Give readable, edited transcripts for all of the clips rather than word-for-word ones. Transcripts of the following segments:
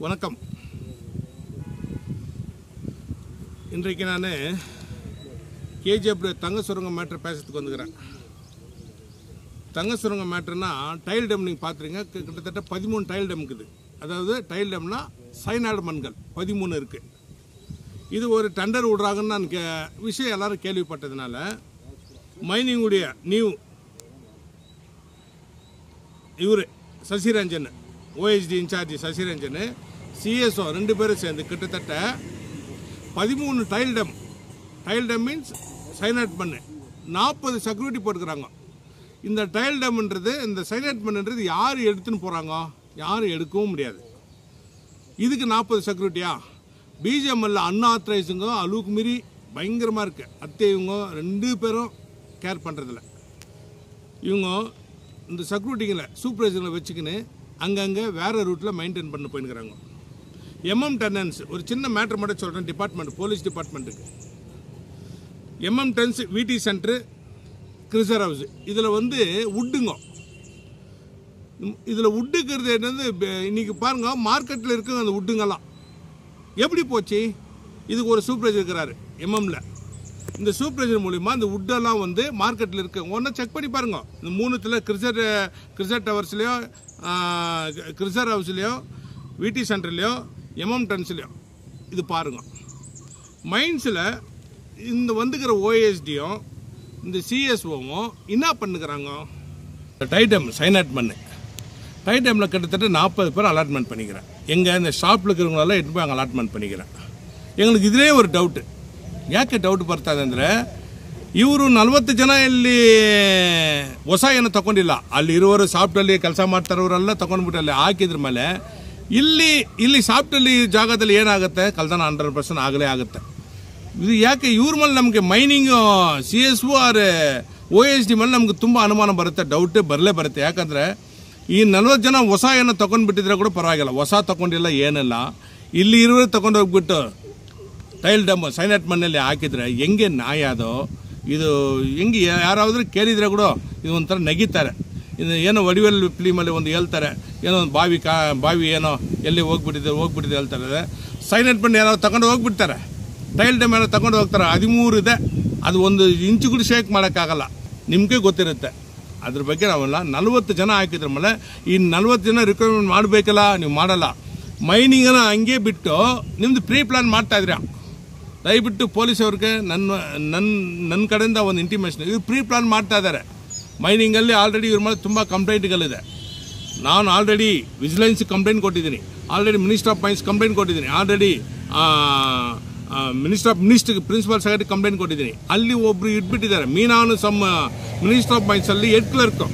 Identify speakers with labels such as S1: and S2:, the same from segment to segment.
S1: வணக்கம். இன்றைக்கு நான் கேஜிஎஃப் தங்க சுரங்க மேட்டர் பேசுறதுக்கு வந்துக்கிறேன். தங்க சுரங்க மேட்டர்னா டைல் டேம் நீங்கள் பார்த்துருங்க, கிட்டத்தட்ட 13 டைல் டேம் இருக்குது. அதாவது டைல் டேம்னா சைனாய்டு மண்கள் 13 இருக்குது. இது ஒரு டெண்டர் விடுறாங்கன்னு நான் விஷயம் எல்லாரும் கேள்விப்பட்டதுனால மைனிங்குடைய நியூ இவர் சசிரஞ்சன் ஓஎஸ்டி இன்சார்ஜ் சசிரஞ்சன் சிஎஸ்ஓ 2 பேரும் சேர்ந்து கிட்டத்தட்ட 13 டைல் டேம் மீன்ஸ் சைனாய்டு மண் 40 செக்யூரிட்டி போட்டுக்கிறாங்க. இந்த டைல் டேம்ன்றது இந்த சைனாய்டு மண்ன்றது யார் எடுத்துன்னு போகிறாங்க, யாரும் எடுக்கவும் முடியாது. இதுக்கு 40 செக்யூரிட்டியா? பிஜிஎம்எல்ல அன்ஆத்தரைஸுங்க அளவுக்கு மீறி பயங்கரமாக இருக்குது. இவங்க 2 பேரும் கேர் பண்ணுறதில்ல. இவங்க இந்த செக்யூரிட்டிங்களை சூப்பர்வைசர்களை வச்சுக்கின்னு அங்கங்கே வேறு ரூட்டில் மெயின்டைன் பண்ண போயின்னுக்கிறாங்க. MM10 ஒரு சின்ன மேட்ரு மட்டும் சொல்கிறேன். டிபார்ட்மெண்ட் போலீஸ் டிபார்ட்மெண்ட்டுக்கு MM10 VT சென்ட்ரு கிரிசர் ஹவுஸ் இதில் உட்டுங்க. இதில் உட்டுக்கிறது என்னது இன்றைக்கி பாருங்கள் மார்க்கெட்டில் இருக்குங்க. அந்த உட்டுங்கெல்லாம் எப்படி போச்சு? இதுக்கு ஒரு சூப்பர்வைசர் இருக்கிறாரு எம்எம்ல. இந்த சூப்பர்வைசர் மூலிமா இந்த உட்டெல்லாம் மார்க்கெட்டில் இருக்கு. ஒன்றா செக் பண்ணி பாருங்க. இந்த 3த்தில் கிரிசர் டவர்ஸ்லையோ கிரிசர் ஹவுஸ்லையோ VT சென்டர்லையோ MM10லையோ இது பாருங்க. மைன்ஸில் இந்த வந்துக்கிற ஓஎஸ்டியும் இந்த சிஎஸ்ஓவும் என்ன பண்ணுக்கிறாங்க? டைடம் சைனாய்டு மண் டைடமில் கிட்டத்தட்ட 40 பேர் அலாட்மெண்ட் பண்ணிக்கிறேன். எங்கள் இந்த ஷாப்பில் இருக்கிறவங்களெல்லாம் எட்டு போய் அங்கே அலாட்மெண்ட் பண்ணிக்கிறேன். ಎங்களுக்கு ಇದೇ ಒಂದು ಡೌಟ್. ಯಾಕೆ ಡೌಟ್ ಬರ್ತಾ ಇದೆ ಅಂದರೆ ಇವರು 40 ಜನ ಇಲ್ಲಿ ಹೊಸ ಏನು ತಗೊಂಡಿಲ್ಲ. ಅಲ್ಲಿ ಇರುವವರು ಸಾಫ್ಟಲ್ಲಿ ಕೆಲಸ ಮಾಡ್ತಾರವರೆಲ್ಲ ತಗೊಂಡ್ಬಿಟ್ಟಲ್ಲಿ ಹಾಕಿದ್ರ ಮೇಲೆ ಇಲ್ಲಿ ಸಾಫ್ಟಲ್ಲಿ ಜಾಗದಲ್ಲಿ ಏನಾಗುತ್ತೆ? ಕಳ್ತನ 100% ಆಗಲೇ ಆಗುತ್ತೆ. ಇದು ಯಾಕೆ ಇವ್ರ ಮೇಲೆ ನಮಗೆ ಮೈನಿಂಗ್ CSO ಆರ್ OSD ಮೇಲೆ ನಮ್ಗೆ ತುಂಬ ಅನುಮಾನ ಬರುತ್ತೆ, ಡೌಟ್ ಬರಲೇ ಬರುತ್ತೆ. ಯಾಕಂದರೆ ಈ 40 ಜನ ಹೊಸ ಏನೋ ತಗೊಂಡ್ಬಿಟ್ಟಿದ್ರೆ ಕೂಡ ಪರವಾಗಿಲ್ಲ, ಹೊಸ ತಗೊಂಡಿಲ್ಲ ಏನಿಲ್ಲ. ಇಲ್ಲಿ ಇರುವರು ತಗೊಂಡು ಹೋಗ್ಬಿಟ್ಟು ಟೈಲ್ ಡಮ್ ಸೈನಾಯ್ಡು ಮಣ್ಣಲ್ಲಿ ಹಾಕಿದ್ರೆ ಹೆಂಗೆ ನ್ಯಾಯ ಅದು? ಇದು ಹೆಂಗೆ ಯಾರಾದರೂ ಕೇಳಿದರೆ ಕೂಡ ಇದು ಒಂಥರ ನಗಿತಾರೆ. ಇದು ಏನೋ ವಡಿವೆಲ್ ಫಿಲಿಮಲ್ಲಿ ಹೇಳ್ತಾರೆ, ಏನೋ ಒಂದು ಬಾವಿ ಏನೋ ಎಲ್ಲಿ ಹೋಗ್ಬಿಟ್ಟಿದೆ ಹೇಳ್ತಾರೆ. ಸೈನಾಯ್ಡು ಮಣ್ಣು ಯಾರೋ ತಗೊಂಡು ಹೋಗ್ಬಿಡ್ತಾರೆ, ಟೈಲ್ ಡಮ್ ಏನೋ ತಗೊಂಡು ಹೋಗ್ತಾರೆ. 13 ಇದೆ, ಅದು 1 ಇಂಚು ಕೂಡ ಶೇಕ್ ಮಾಡೋಕ್ಕಾಗಲ್ಲ. ನಿಮಗೆ ಗೊತ್ತಿರುತ್ತೆ ಅದ್ರ ಬಗ್ಗೆ. ನಾವೆಲ್ಲ 40 ಜನ ಹಾಕಿದ್ರ ಮೇಲೆ ಈ 40 ಜನ ರಿಕ್ವೈರ್ಮೆಂಟ್ ಮಾಡಬೇಕಲ್ಲ, ನೀವು ಮಾಡಲ್ಲ. ಮೈನಿಂಗನ್ನು ಹಂಗೆ ಬಿಟ್ಟು ನಿಮ್ಮದು ಪ್ರೀ ಪ್ಲಾನ್ ಮಾಡ್ತಾ ಇದ್ದೀರಾ. ದಯವಿಟ್ಟು ಪೊಲೀಸ್ ಅವ್ರಿಗೆ ನನ್ನ ಕಡೆಯಿಂದ ಒಂದು ಇಂಟಿಮೇಷನ್, ಇವ್ರು ಪ್ರೀ ಪ್ಲಾನ್ ಮಾಡ್ತಾ ಇದ್ದಾರೆ. ಮೈನಿಂಗಲ್ಲಿ ಆಲ್ರೆಡಿ ಇವ್ರ ಮೇಲೆ ತುಂಬ ಕಂಪ್ಲೇಂಟ್ಗಳಿದೆ. ನಾನು ಆಲ್ರೆಡಿ ವಿಜಿಲೆನ್ಸ್ ಕಂಪ್ಲೇಂಟ್ ಕೊಟ್ಟಿದ್ದೀನಿ, already minister of mines complaint ಕೊಟ್ಟಿದ್ದೀನಿ, already minister principal secretary complaint ಕೊಟ್ಟಿದ್ದೀನಿ. ಅಲ್ಲಿ ಒಬ್ರು ಇಟ್ಬಿಟ್ಟಿದ್ದಾರೆ ಮೀನಾನು ಮಿನಿಸ್ಟರ್ ಆಫ್ ಮೈನ್ಸಲ್ಲಿ ಹೆಡ್ ಕ್ಲರ್ಕ್.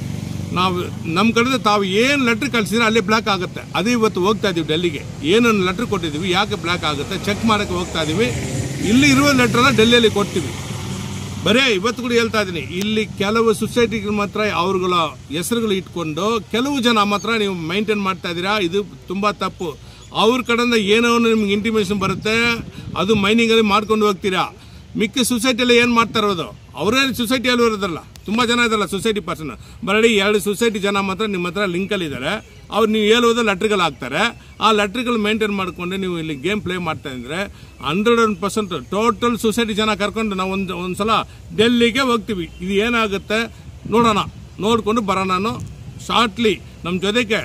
S1: ನಾವು ನಮ್ಮ ಕಡೆ ತಾವು ಏನು ಲೆಟ್ರ್ ಕಳಿಸಿದ್ರೆ ಅಲ್ಲೇ ಬ್ಲಾಕ್ ಆಗುತ್ತೆ. ಅದೇ ಇವತ್ತು ಹೋಗ್ತಾ ಇದ್ದೀವಿ ಡೆಲ್ಲಿಗೆ. ಏನೊಂದು ಲೆಟ್ರ್ ಕೊಟ್ಟಿದ್ದೀವಿ, ಯಾಕೆ ಬ್ಲಾಕ್ ಆಗುತ್ತೆ ಚೆಕ್ ಮಾಡೋಕ್ಕೆ ಹೋಗ್ತಾ ಇದ್ದೀವಿ. ಇಲ್ಲಿ ಇರುವ ಲೆಟ್ರನ್ನ ಡೆಲ್ಲಿಯಲ್ಲಿ ಕೊಡ್ತೀವಿ. ಬರೇ ಇವತ್ತು ಕೂಡ ಹೇಳ್ತಾ ಇದ್ದೀನಿ, ಇಲ್ಲಿ ಕೆಲವು ಸೊಸೈಟಿಗಳು ಮಾತ್ರ ಅವ್ರಗಳ ಹೆಸರುಗಳು ಇಟ್ಕೊಂಡು ಕೆಲವು ಜನ ಮಾತ್ರ ನೀವು ಮೈಂಟೈನ್ ಮಾಡ್ತಾ ಇದ್ದೀರಾ. ಇದು ತುಂಬ ತಪ್ಪು. ಅವ್ರ ಕಡೆಯಿಂದ ಏನೋ ನಿಮ್ಗೆ ಇಂಟಿಮೇಷನ್ ಬರುತ್ತೆ, ಅದು ಮೈನಿಂಗಲ್ಲಿ ಮಾಡ್ಕೊಂಡು ಹೋಗ್ತೀರಾ. ಮಿಕ್ಕ ಸೊಸೈಟಿಯಲ್ಲಿ ಏನು ಮಾಡ್ತಾ ಇರೋದು? ಅವರೇ ಸೊಸೈಟಿಯಲ್ಲಿ ಇರೋದಲ್ಲ, ತುಂಬ ಜನ ಇದಾರಲ್ಲ ಸೊಸೈಟಿ ಪರ್ಸನ್. ಬರೀ 2 ಸೊಸೈಟಿ ಜನ ಮಾತ್ರ ನಿಮ್ಮ ಹತ್ರ ಲಿಂಕಲ್ಲಿದ್ದಾರೆ. ಅವ್ರು ನೀವು ಹೇಳುವುದು ಲೆಟ್ರ್ಗಳು ಹಾಕ್ತಾರೆ. ಆ ಲೆಟ್ರ್ಗಳು ಮೇಂಟೈನ್ ಮಾಡಿಕೊಂಡು ನೀವು ಇಲ್ಲಿ ಗೇಮ್ ಪ್ಲೇ ಮಾಡ್ತಾ ಇದ್ರೆ 100% ಟೋಟಲ್ ಸೊಸೈಟಿ ಜನ ಕರ್ಕೊಂಡು ನಾವು ಒಂದು ಸಲ ಡೆಲ್ಲಿಗೆ ಹೋಗ್ತೀವಿ. ಇದು ಏನಾಗುತ್ತೆ ನೋಡೋಣ, ನೋಡಿಕೊಂಡು ಬರೋಣ. ನಾನು ಶಾರ್ಟ್ಲಿ ನಮ್ಮ ಜೊತೆಗೆ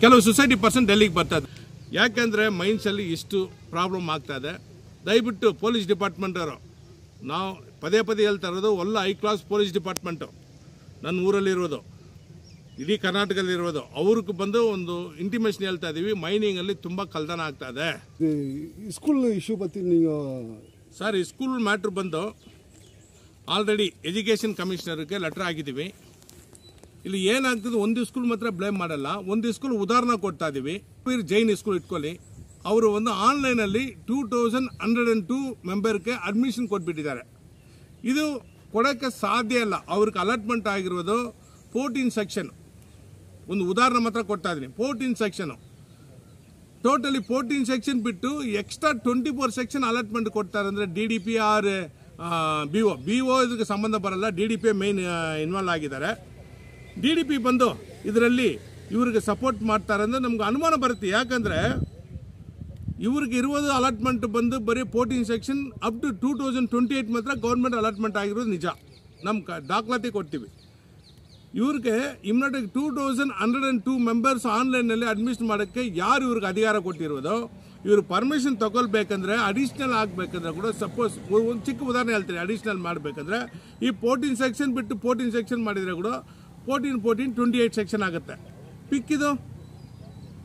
S1: ಕೆಲವು ಸೊಸೈಟಿ ಪರ್ಸನ್ ಡೆಲ್ಲಿಗೆ ಬರ್ತಾ ಇದೆ. ಯಾಕೆಂದರೆ ಮೈನ್ಸಲ್ಲಿ ಇಷ್ಟು ಪ್ರಾಬ್ಲಮ್ ಆಗ್ತಾ ಇದೆ. ದಯವಿಟ್ಟು ಪೊಲೀಸ್ ಡಿಪಾರ್ಟ್ಮೆಂಟವರು, ನಾವು ಪದೇ ಹೇಳ್ತಾ ಇರೋದು, ಒಳ್ಳೆ ಹೈ ಕ್ಲಾಸ್ ಪೊಲೀಸ್ ಡಿಪಾರ್ಟ್ಮೆಂಟು ನನ್ನ ಊರಲ್ಲಿರೋದು, ಇಡೀ ಕರ್ನಾಟಕದಲ್ಲಿರೋದು, ಅವ್ರಿಗೆ ಬಂದು ಒಂದು ಇಂಟಿಮೇಷನ್ ಹೇಳ್ತಾ ಇದ್ದೀವಿ. ಮೈನಿಂಗಲ್ಲಿ ತುಂಬ ಕಳ್ತನ ಆಗ್ತಾ ಇದೆ.
S2: ಸ್ಕೂಲ್ ಇಶ್ಯೂ ಬತ್ತಿ ನೀವು
S1: ಸರ್, ಈ ಸ್ಕೂಲ್ ಮ್ಯಾಟ್ರ್ ಬಂದು ಆಲ್ರೆಡಿ ಎಜುಕೇಷನ್ ಕಮಿಷನರ್ಗೆ ಲೆಟ್ರ್ ಆಗಿದ್ದೀವಿ. ಇಲ್ಲಿ ಏನಾಗ್ತದೆ, ಒಂದು ಸ್ಕೂಲ್ ಮಾತ್ರ ಬ್ಲೇಮ್ ಮಾಡಲ್ಲ, ಒಂದು ಸ್ಕೂಲ್ ಉದಾಹರಣೆ ಕೊಡ್ತಾ ಇದ್ದೀವಿ. ಜೈನ್ ಸ್ಕೂಲ್ ಇಟ್ಕೊಳ್ಳಿ, ಅವರು ಆನ್ಲೈನಲ್ಲಿ 2102 ಮೆಂಬರ್ಗೆ ಅಡ್ಮಿಷನ್ ಕೊಟ್ಬಿಟ್ಟಿದ್ದಾರೆ. ಇದು ಕೊಡೋಕ್ಕೆ ಸಾಧ್ಯ ಇಲ್ಲ. ಅವ್ರಿಗೆ ಅಲಾಟ್ಮೆಂಟ್ ಆಗಿರೋದು 14 ಸೆಕ್ಷನ್. ಒಂದು ಉದಾಹರಣೆ ಮಾತ್ರ ಕೊಡ್ತಾ ಇದ್ದೀನಿ. 14 ಸೆಕ್ಷನ್ ಟೋಟಲಿ 14 ಸೆಕ್ಷನ್ ಬಿಟ್ಟು ಎಕ್ಸ್ಟ್ರಾ 24 ಸೆಕ್ಷನ್ ಅಲಾಟ್ಮೆಂಟ್ ಕೊಡ್ತಾರೆ. ಅಂದರೆ DDP ಆರ್ BO ಇದಕ್ಕೆ ಸಂಬಂಧ ಬರಲ್ಲ. DDP ಮೇನ್ ಇನ್ವಾಲ್ವ್ ಆಗಿದ್ದಾರೆ. DDP ಬಂದು ಇದರಲ್ಲಿ ಇವರಿಗೆ ಸಪೋರ್ಟ್ ಮಾಡ್ತಾರೆ ಅಂದರೆ ನಮ್ಗೆ ಅನುಮಾನ ಬರುತ್ತೆ. ಯಾಕಂದರೆ ಇವ್ರಿಗೆ ಇರುವುದು ಅಲಾಟ್ಮೆಂಟ್ ಬಂದು ಬರೀ 14 ಸೆಕ್ಷನ್ ಅಪ್ ಟು 2028 ಮಾತ್ರ ಗೌರ್ಮೆಂಟ್ ಅಲಾಟ್ಮೆಂಟ್ ಆಗಿರೋದು ನಿಜ. ನಮ್ಮ ದಾಖಲಾತಿ ಕೊಡ್ತೀವಿ. ಇವ್ರಿಗೆ ಇಮ್ಮಿಡಿಯೇಟ್ 2102 ಮೆಂಬರ್ಸ್ ಆನ್ಲೈನಲ್ಲಿ ಅಡ್ಮಿಷನ್ ಮಾಡೋಕ್ಕೆ ಯಾರು ಇವ್ರಿಗೆ ಅಧಿಕಾರ ಕೊಟ್ಟಿರೋದು, ಇವರು ಪರ್ಮಿಷನ್ ತಗೊಳ್ಬೇಕಂದ್ರೆ ಅಡಿಷ್ನಲ್ ಆಗಬೇಕಂದ್ರೆ ಕೂಡ ಸಪೋಸ್ ಒಂದು ಚಿಕ್ಕ ಉದಾಹರಣೆ ಹೇಳ್ತೀನಿ. ಅಡಿಷ್ನಲ್ ಮಾಡಬೇಕಂದ್ರೆ ಈ 14 ಸೆಕ್ಷನ್ ಬಿಟ್ಟು 14 ಸೆಕ್ಷನ್ ಮಾಡಿದರೆ ಕೂಡ 28 ಸೆಕ್ಷನ್ ಆಗುತ್ತೆ. ಪಿಕ್ಕಿದು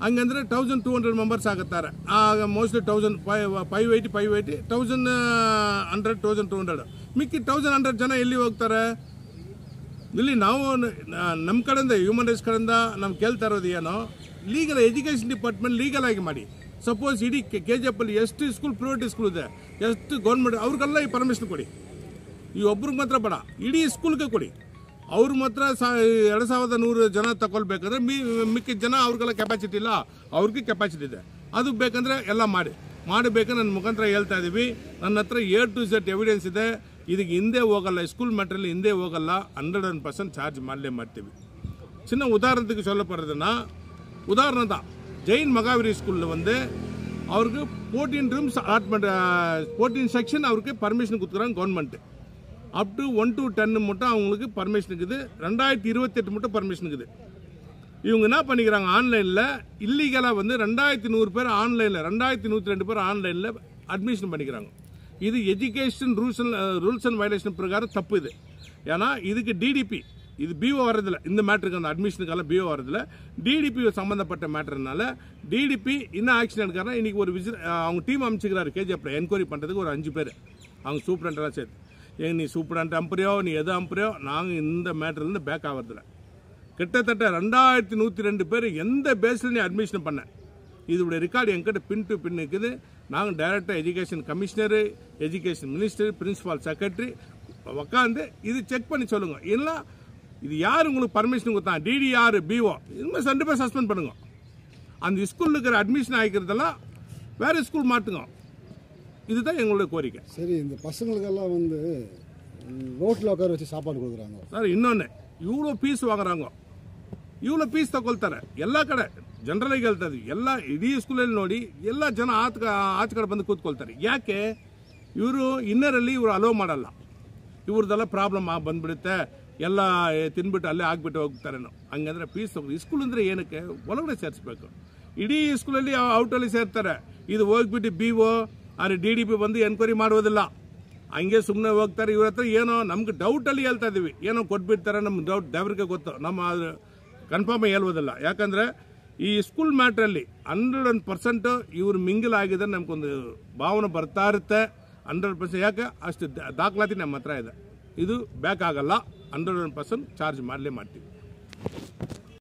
S1: ಹಂಗಂದ್ರೆ 1200 ಮೆಂಬರ್ಸ್ ಆಗುತ್ತಾರೆ. ಆಗ ಮೋಸ್ಟ್ಲಿ 580 1100 1200 ಮಿಕ್ಕಿ 1100 ಜನ ಎಲ್ಲಿ ಹೋಗ್ತಾರೆ? ಇಲ್ಲಿ ನಾವು ನಮ್ಮ ಕಡೆಯಿಂದ ಹ್ಯೂಮನ್ ರೈಟ್ಸ್ ಕಡೆಯಿಂದ ನಾವು ಕೇಳ್ತಾ ಇರೋದು ಏನೋ, ಲೀಗಲ್ ಎಜುಕೇಷನ್ ಡಿಪಾರ್ಟ್ಮೆಂಟ್ ಲೀಗಲ್ ಆಗಿ ಮಾಡಿ. ಸಪೋಸ್ ಇಡೀ KGF ಅಲ್ಲಿ ಎಷ್ಟು ಸ್ಕೂಲ್ ಪ್ರೈವೇಟ್ ಸ್ಕೂಲ್ ಇದೆ, ಎಷ್ಟು ಗೌರ್ಮೆಂಟ್, ಅವ್ರಿಗೆಲ್ಲ ಈ ಪರ್ಮಿಷನ್ ಕೊಡಿ. ಈ ಒಬ್ರಿಗೆ ಮಾತ್ರ ಬೇಡ, ಇಡೀ ಸ್ಕೂಲ್ಗೆ ಕೊಡಿ. ಅವ್ರು ಮಾತ್ರ 2100 ಜನ ತಗೊಳ್ಬೇಕಂದ್ರೆ ಮಿಕ್ಕಿದ ಜನ ಅವ್ರಿಗೆಲ್ಲ ಕೆಪಾಸಿಟಿ ಇಲ್ಲ, ಅವ್ರಿಗೆ ಕೆಪಾಸಿಟಿ ಇದೆ. ಅದು ಬೇಕಂದ್ರೆ ಎಲ್ಲ ಮಾಡಬೇಕಂದ್ರೆ ನನ್ನ ಮುಖಾಂತರ ಹೇಳ್ತಾ ಇದ್ದೀವಿ. ನನ್ನ ಹತ್ರ A to Z ಎವಿಡೆನ್ಸ್ ಇದೆ. ಇದಕ್ಕೆ ಹಿಂದೆ ಹೋಗಲ್ಲ, ಸ್ಕೂಲ್ ಮ್ಯಾಟ್ರಲ್ಲಿ ಹಿಂದೆ ಹೋಗಲ್ಲ. 100% ಚಾರ್ಜ್ ಮಾಡಲೇ ಮಾಡ್ತೀವಿ. ಚಿನ್ನ ಉದಾಹರಣೆಗೆ சொல்ல போகிறதுனா, உதாரணம் தான் ஜெயின் மகாவீரி ஸ்கூலில் வந்து அவருக்கு 14 ரூம்ஸ் அலாட்மெண்ட் 14 செக்ஷன் அவருக்கு பர்மிஷன் கொடுத்துக்கிறாங்க கவர்மெண்ட். அப் டு 1 to 10 மட்டும் அவங்களுக்கு பர்மிஷன் இருக்குது. 2028 மட்டும் பர்மிஷன் இருக்குது. இவங்க என்ன பண்ணிக்கிறாங்க, ஆன்லைனில் இல்லீகலாக வந்து 2100 பேர் ஆன்லைனில் 2102 பேர் ஆன்லைனில் அட்மிஷன் பண்ணிக்கிறாங்க. இது எஜுகேஷன் ரூல்ஸ் அண்ட் வயலேஷன் பிரகாரம் தப்பு. இது ஏன்னா இதுக்கு டிடிபி இது பிஓ வரதில்லை. இந்த மேட்ருக்கு அந்த அட்மிஷனுக்கெல்லாம் பிஓ வரதில்லை. டிடிபி சம்மந்தப்பட்ட மேட்டர்னால டிடிபி என்ன ஆக்ஷன் எடுக்கிறாருன்னா, இன்னைக்கு ஒரு விசிட் அவங்க டீம் அமைச்சிக்கிறாரு KGF என்கொயரி பண்ணுறதுக்கு ஒரு 5 பேர் அவங்க சூப்பரண்டெல்லாம் சேர்த்து. நீ சூப்பரண்ட் அம்புறியோ நீ எது அம்புறியோ நாங்கள் இந்த மேட்டர்லேருந்து பேக் ஆகிறதில்ல. கிட்டத்தட்ட 2102 பேர் எந்த பேஸில் நீ அட்மிஷன் பண்ண, இதோட ரெக்கார்டு என்கிட்ட பின் டு பின் இருக்குது. நாங்கள் டைரக்டாக education commissioner, education minister, principal secretary உட்காந்து இது செக் பண்ணி சொல்லுங்க. இல்லை இது யார் உங்களுக்கு பர்மிஷன் கொடுத்தா, DDR BO இதுமாதிரி 2 பேர் சஸ்பெண்ட் பண்ணுங்க. அந்த ஸ்கூலில் இருக்கிற அட்மிஷன் ஆகிக்கிறதெல்லாம் வேறு ஸ்கூல் மாட்டுங்க. இதுதான் எங்களுடைய கோரிக்கை.
S2: சரி, இந்த பசங்களுக்கெல்லாம் வந்து ரோட்டில் உட்கார வச்சு சாப்பாடு கொடுக்குறாங்க
S1: சார். ಇನ್ನೊಂದು ಇவ்வளೋ ಫೀಸ್ ವಾங்குறாங்க, ಇவ்வளೋ ಫೀಸ್ ತಗೊಳ್ತಾರೆ. ಎಲ್ಲ ಕಡೆ ಜನರಲಾಗಿ ಹೇಳ್ತಾ ಇದ್ವಿ, ಎಲ್ಲ ಇಡೀ ಸ್ಕೂಲಲ್ಲಿ ನೋಡಿ ಎಲ್ಲ ಜನ ಆಚೆ ಕಡೆ ಬಂದು ಕೂತ್ಕೊಳ್ತಾರೆ. ಯಾಕೆ? ಇವರು ಇನ್ನರಲ್ಲಿ ಇವರು ಅಲೋ ಮಾಡಲ್ಲ. ಇವ್ರದ್ದೆಲ್ಲ ಪ್ರಾಬ್ಲಮ್ ಬಂದ್ಬಿಡುತ್ತೆ, ಎಲ್ಲ ತಿನ್ಬಿಟ್ಟು ಅಲ್ಲೇ ಆಗ್ಬಿಟ್ಟು ಹೋಗ್ತಾರೇನೋ. ಹಂಗಂದ್ರೆ ಫೀಸ್ ತಗೋ. ಸ್ಕೂಲ್ ಅಂದರೆ ಏನಕ್ಕೆ ಒಳಗಡೆ ಸೇರಿಸ್ಬೇಕು. ಇಡೀ ಸ್ಕೂಲಲ್ಲಿ ಔಟಲ್ಲಿ ಸೇರ್ತಾರೆ. ಇದು ಹೋಗ್ಬಿಟ್ಟು BO ಆದರೆ DDP ಬಂದು ಎನ್ಕ್ವೈರಿ ಮಾಡೋದಿಲ್ಲ. ಹಂಗೆ ಸುಮ್ಮನೆ ಹೋಗ್ತಾರೆ. ಇವ್ರ ಹತ್ರ ಏನೋ ನಮ್ಗೆ ಡೌಟಲ್ಲಿ ಹೇಳ್ತಾ ಇದ್ದೀವಿ, ಏನೋ ಕೊಟ್ಬಿಡ್ತಾರೆ. ನಮ್ಗೆ ಡೌಟ್ ದೇವ್ರಿಗೆ ಗೊತ್ತು, ನಮ್ಮ ಕನ್ಫರ್ಮ್ ಹೇಳ್ಬೋದಿಲ್ಲ. ಯಾಕಂದರೆ ಈ ಸ್ಕೂಲ್ ಮ್ಯಾಟ್ರಲ್ಲಿ 100% ಇವ್ರು ಮಿಂಗಲ್ ಆಗಿದೆ ನಮ್ಗೊಂದು ಭಾವನೆ ಬರ್ತಾ ಇರುತ್ತೆ. 100%. ಯಾಕೆ? ಅಷ್ಟು ದಾಖಲಾತಿ ನಮ್ಮ ಹತ್ರ ಇದೆ. ಇದು ಬ್ಯಾಕ್ ಆಗಲ್ಲ. 100% ಚಾರ್ಜ್ ಮಾಡಲೇ ಮಾಡ್ತೀವಿ.